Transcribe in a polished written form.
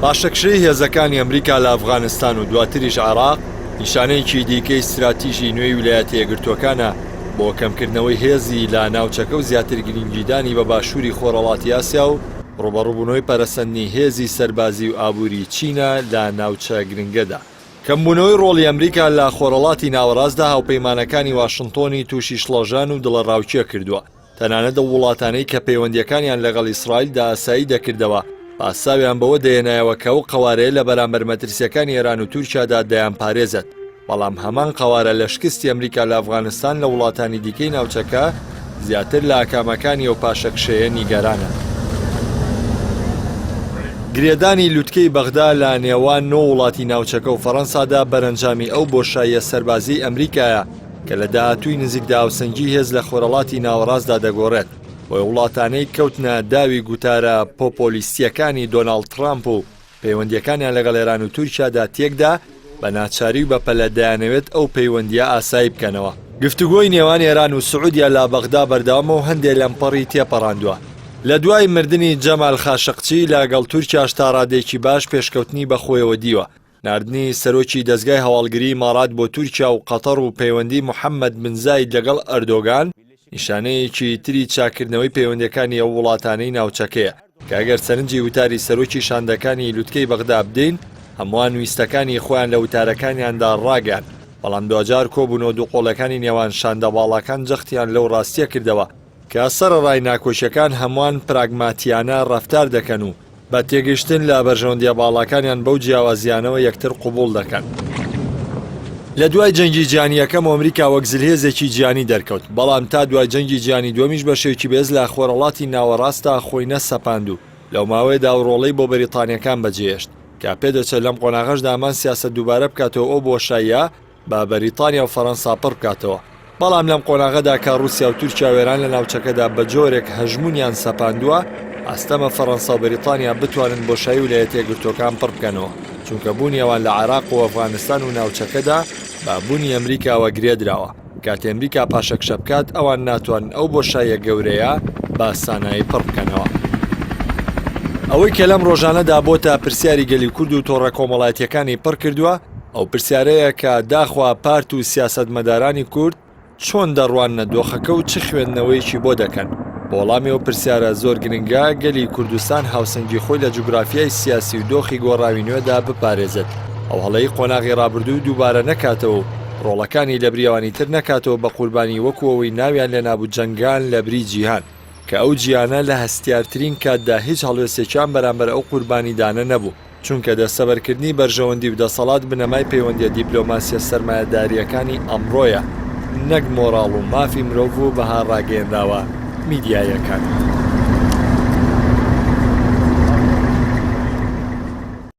پاشەکشەی هێزەکانی ئەمریکا لە ئەفغانستان و دواتریش عێراق نیشانەیەکی دیکەی استراتیژی نوێی ویلایەتە یەکگرتووەکانە بۆ کەمکردنەوەی هێزی لە ناوچەکە و زیاتر گرنگیدانی بە باشووری خۆرهەڵاتی ئاسیا و ڕوبەڕووبوونەوەی پەرەسەندنی هێزی سەربازی و ئابووری چینە لە ناوچە گرنگەدا. کەمبوونەوەی ڕۆڵی ئەمریکا لە خۆرهەڵاتی ناوەڕاستدا هاوپەیمانەکانی واشنتۆنی تووشی شڵەژان و دڵەڕاوچیە کردووە، تەنانەت وڵاتانەی کە پەیوەندیەکانیان لەگەڵ ئیسرائیلدا ئاسایی دەکردەوە پاساویان بەوە دەیەنایەوە کە ئەو قەوارەیە لە بەرامبەر مەترسیەکانی ئێران و تورکیادا دەیان پارێزێت، بەڵام هەمان قەوارە لە شکستی ئەمریکا لە ئەفغانستان لە وڵاتانی دیکەی ناوچەکە زیاتر لە ئاکامەکانی ئەو پاشەکشەیە نیگەرانە. گرێدانی لووتکەی بەغدا لە نێوان نۆ وڵاتی ناوچەکە و فەڕەنسادا بەرەنجامی ئەو بۆشاییە سەربازی ئەمریکایە کە لە داهاتووی نزیکدا هاوسەنگی هێز لە خۆرهەڵاتی ناوەڕاستدا دەگۆڕێت بۆ وڵاتانەی کەوتنە داوی گوتارە پۆپۆلیستیەکانی دۆناڵد ترامپ و پەیوەندیەکانیان لەگەڵ ئێران و تورکیادا تێکدا بە ناچاری و بەپەلە دەیانەوێت ئەو پەیوەندیە ئاسایی بکەنەوە. گفتوگۆی نێوان ئێران و سعودیا لە بەغدا بەردەوامە و هەندێک لەمپەڕی تێپەڕاندووە. لە دوای مردنی جەمال خاشقچی لەگەڵ تورکیاش تا ڕادێکی باش پێشکەوتنی بەخۆیەوە دیوە. ناردنی سەرۆکی دەستگای هەواڵگری ماڕات بۆ تورکیا و قەتەڕ و پەیوەندی محەممەد بن زاید لەگەڵ ئەردۆگان نیشانەیەکی تری چاکردنەوەی پەیوەندەکانی ئەو وڵاتانەی ناوچەکەیە کە ئەگەر سەرنجی وتاری سەرۆکی شاندەکانی لووتکەی بەغدا بدەین هەمووان ویستەکانی خۆیان لە وتارەکانیاندا ڕاگەان، بەڵام دوجار کۆبوونەوە دووقۆڵەکانی نێوان شاندەباڵەکان جەختیان لەو ڕاستیە کردەوە کە سەرەڕای ناکۆشیەکان هەمووان پراگماتیانە ڕەفتار دەکەن و بە تێگەشتن لە بەرژەوەندیە باڵەکانیان بەو جیاوازیانەوە یەکتر قوبوڵ دەکەن. لە دوای جەنگی جیهانی یەکەم ئەمریکا وەک زلهێزێکی جیهانی دەرکەوت، بەڵام تا دوای جەنگی جیهانی دووەمیش بەشێکی بێز لە خۆرهەڵاتی ناوەڕاستدا خۆی نەسەپاند و لەو ماوەیەدا ڕۆڵەی بۆ بەریتانیەکان بەجێهێشت کە پێدەچێت لەم قۆناغەشدا ئەمان سیاسەت دووبارە بکاتەوە ئەو بۆشاییە بە بەریتانیا و فەڕەنسا پڕ بکاتەوە. بەڵام لەم قۆناغەدا کە رووسیا و تورکیا وێران لە ناوچەکەدا بە جۆرێک هەژمونیان سەپاندووە، ئەستەمە فەڕەنسا و بەریتانیا بتوانن بۆشایی ویلایەتە یەکگرتووەکان پڕ بکەنەوە، چونکە بوونی ئەوان لە عێراق و ئەفغانستان و ناوچەکەدا بە بوونی ئەمریکاوە گرێدراوە. کاتێ ئەمریکا پاشەکشە بکات ئەوان ناتوانن ئەو بۆشاییە گەورەیە بە سانایی پڕ بکەنەوە. ئەوەی کە لەم ڕۆژانەدا بۆتە پرسیاری گەلی کورد و تۆڕە کۆمەڵایەتیەکانی پڕ کردووە، ئەو پرسیارەیە کە داخوا پارت و سیاسەتمەدارانی کورد چۆن دەڕوانە دۆخەکە و چ خوێندنەوەیکی بۆ دەکەن. بۆڵامی ئەو پرسیارە زۆر گرنگە گەلی کوردستان هاوسەنگی خۆی لە جوگرافیای سیاسی و دۆخی گۆڕاوی نوێدا بپارێزێت، ئەو هەڵەی قۆناغی ڕابردوو دووبارە نەکاتەوە و ڕۆڵەکانی لە بریاوانی تر نەکاتەوە بە قوربانی وەکوەوەی ناویان لە نابوو جەنگان لە بری جیهان کە ئەو جیانە لە هەستیارترین کاتدا هیچ هەڵوێستێکیان بەرامبەر ئەو قوربانیدانە نەبوو، چونکە دەسەبەرکردنی بەرژەوەندی و دەسەڵات بنەمای پەیوەندیە دیپلۆماسیە سەرمایەداریەکانی ئەمڕۆیە، نەک مۆراڵ و مافی مرۆڤ و بەها ڕاگەیەنداوە میدیایەکان.